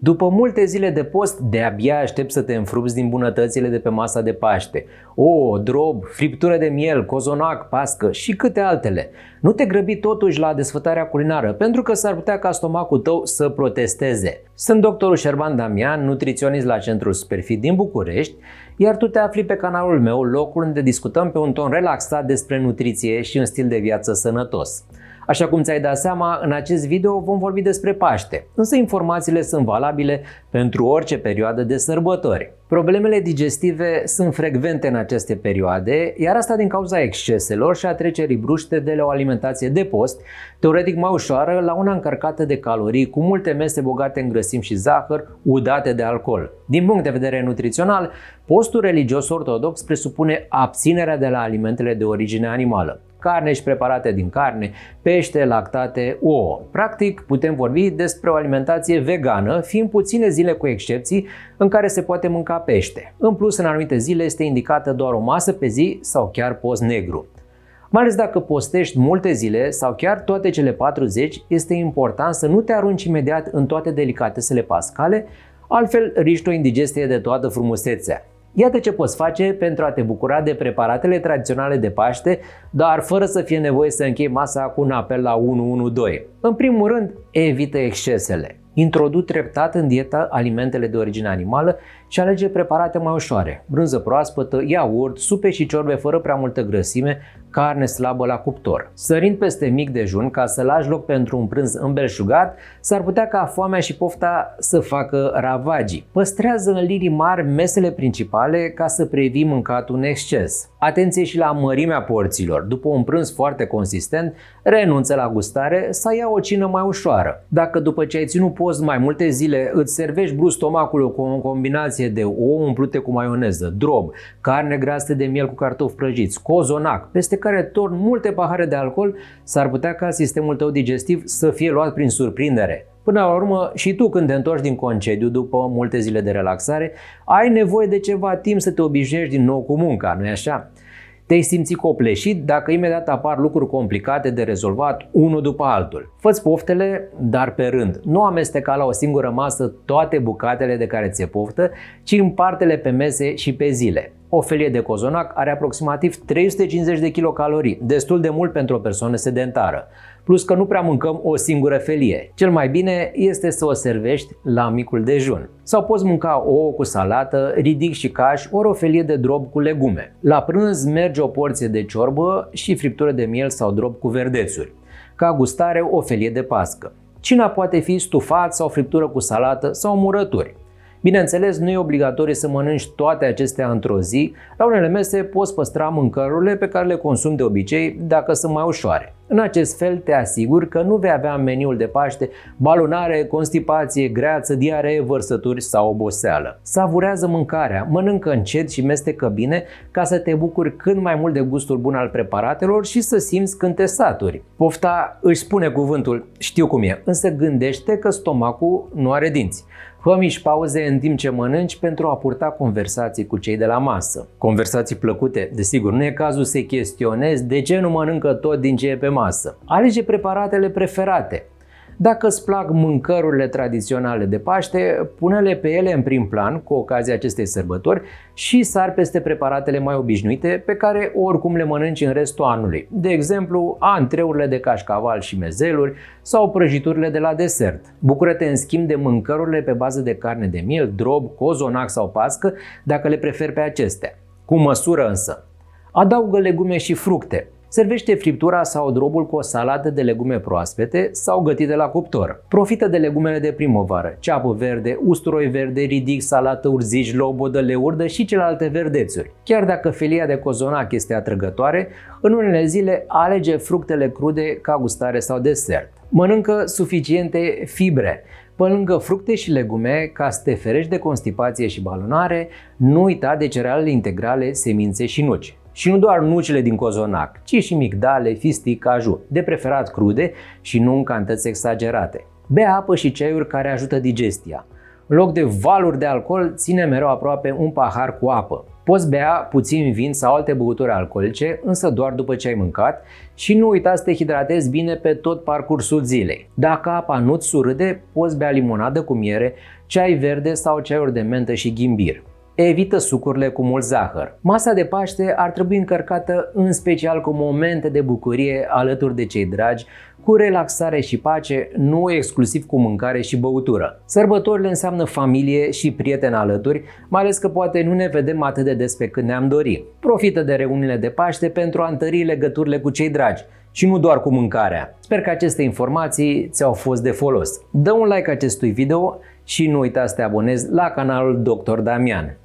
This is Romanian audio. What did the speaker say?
După multe zile de post, de-abia aștept să te înfrupți din bunătățile de pe masa de Paște. Ouă, drob, friptură de miel, cozonac, pască și câte altele. Nu te grăbi totuși la desfătarea culinară, pentru că s-ar putea ca stomacul tău să protesteze. Sunt doctorul Șerban Damian, nutriționist la Centrul Superfit din București, iar tu te afli pe canalul meu, locul unde discutăm pe un ton relaxat despre nutriție și un stil de viață sănătos. Așa cum ți-ai dat seama, în acest video vom vorbi despre Paște, însă informațiile sunt valabile pentru orice perioadă de sărbători. Problemele digestive sunt frecvente în aceste perioade, iar asta din cauza exceselor și a trecerii bruște de la o alimentație de post, teoretic mai ușoară, la una încărcată de calorii, cu multe mese bogate în grăsimi și zahăr, udate de alcool. Din punct de vedere nutrițional, postul religios ortodox presupune abținerea de la alimentele de origine animală, carne și preparate din carne, pește, lactate, ouă. Practic, putem vorbi despre o alimentație vegană, fiind puține zile cu excepții în care se poate mânca pește. În plus, în anumite zile este indicată doar o masă pe zi sau chiar post negru. Mai ales dacă postești multe zile sau chiar toate cele 40, este important să nu te arunci imediat în toate delicatesele pascale, altfel riști o indigestie de toată frumusețea. Iată ce poți face pentru a te bucura de preparatele tradiționale de Paște, dar fără să fie nevoie să închei masa cu un apel la 112. În primul rând, evită excesele. Introduc treptat în dietă alimentele de origine animală și alege preparate mai ușoare, brânză proaspătă, iaurt, supe și ciorbe fără prea multă grăsime, carne slabă la cuptor. Sărind peste mic dejun ca să lași loc pentru un prânz îmbelșugat, s-ar putea ca foamea și pofta să facă ravagii. Păstrează în linii mari mesele principale ca să previi mâncatul în exces. Atenție și la mărimea porțiilor. După un prânz foarte consistent, renunță la gustare sau ia o cină mai ușoară. Dacă după ce ai ținut post mai multe zile îți servești brusc stomacul cu o combinație de ouă umplute cu maioneză, drob, carne grasă de miel cu cartofi prăjiți, cozonac, peste care torni multe pahare de alcool, s-ar putea ca sistemul tău digestiv să fie luat prin surprindere. Până la urmă, și tu când te întorci din concediu după multe zile de relaxare, ai nevoie de ceva timp să te obișnuiești din nou cu munca, nu-i așa? Te-ai simțit copleșit dacă imediat apar lucruri complicate de rezolvat unul după altul. Fă-ți poftele, dar pe rând. Nu amesteca la o singură masă toate bucatele de care ți-e poftă, ci împarte-le pe mese și pe zile. O felie de cozonac are aproximativ 350 de kilocalorii, destul de mult pentru o persoană sedentară. Plus că nu prea mâncăm o singură felie. Cel mai bine este să o servești la micul dejun. Sau poți mânca ouă cu salată, ridic și caș, ori o felie de drob cu legume. La prânz merge o porție de ciorbă și friptură de miel sau drob cu verdețuri. Ca gustare, o felie de pască. Cina poate fi stufat sau friptură cu salată sau murături. Bineînțeles, nu e obligatoriu să mănânci toate acestea într-o zi. La unele mese poți păstra mâncărurile pe care le consumi de obicei dacă sunt mai ușoare. În acest fel te asiguri că nu vei avea în meniul de Paște balonare, constipație, greață, diaree, vărsături sau oboseală. Savurează mâncarea, mănâncă încet și mestecă bine ca să te bucuri cât mai mult de gustul bun al preparatelor și să simți când te saturi. Pofta își spune cuvântul, știu cum e, însă gândește că stomacul nu are dinți. Fă mici pauze în timp ce mănânci pentru a purta conversații cu cei de la masă. Conversații plăcute, desigur, nu e cazul să chestionezi de ce nu mănâncă tot din ce e pe masă. Alege preparatele preferate. Dacă îți plac mâncărurile tradiționale de Paște, pune-le pe ele în prim plan cu ocazia acestei sărbători și sar peste preparatele mai obișnuite pe care oricum le mănânci în restul anului. De exemplu, antreurile de cașcaval și mezeluri sau prăjiturile de la desert. Bucură-te în schimb de mâncărurile pe bază de carne de miel, drob, cozonac sau pască dacă le preferi pe acestea. Cu măsură însă. Adaugă legume și fructe. Servește friptura sau drobul cu o salată de legume proaspete sau gătite la cuptor. Profită de legumele de primăvară, ceapă verde, usturoi verde, ridic, salată, urzici, lobodă, leurdă și celelalte verdețuri. Chiar dacă felia de cozonac este atrăgătoare, în unele zile alege fructele crude ca gustare sau desert. Mănâncă suficiente fibre. Pe lângă fructe și legume, ca să te ferești de constipație și balonare, nu uita de cerealele integrale, semințe și nuci. Și nu doar nucile din cozonac, ci și migdale, fistic, caju, de preferat crude și nu în cantități exagerate. Bea apă și ceaiuri care ajută digestia. În loc de valuri de alcool, ține mereu aproape un pahar cu apă. Poți bea puțin vin sau alte băuturi alcoolice, însă doar după ce ai mâncat și nu uita să te hidratezi bine pe tot parcursul zilei. Dacă apa nu-ți surâde, poți bea limonadă cu miere, ceai verde sau ceaiuri de mentă și ghimbir. Evită sucurile cu mult zahăr. Masa de Paște ar trebui încărcată în special cu momente de bucurie alături de cei dragi, cu relaxare și pace, nu exclusiv cu mâncare și băutură. Sărbătorile înseamnă familie și prieteni alături, mai ales că poate nu ne vedem atât de des pe cât ne-am dori. Profită de reuniunile de Paște pentru a întări legăturile cu cei dragi și nu doar cu mâncarea. Sper că aceste informații ți-au fost de folos. Dă un like acestui video și nu uita să te abonezi la canalul Dr. Damian.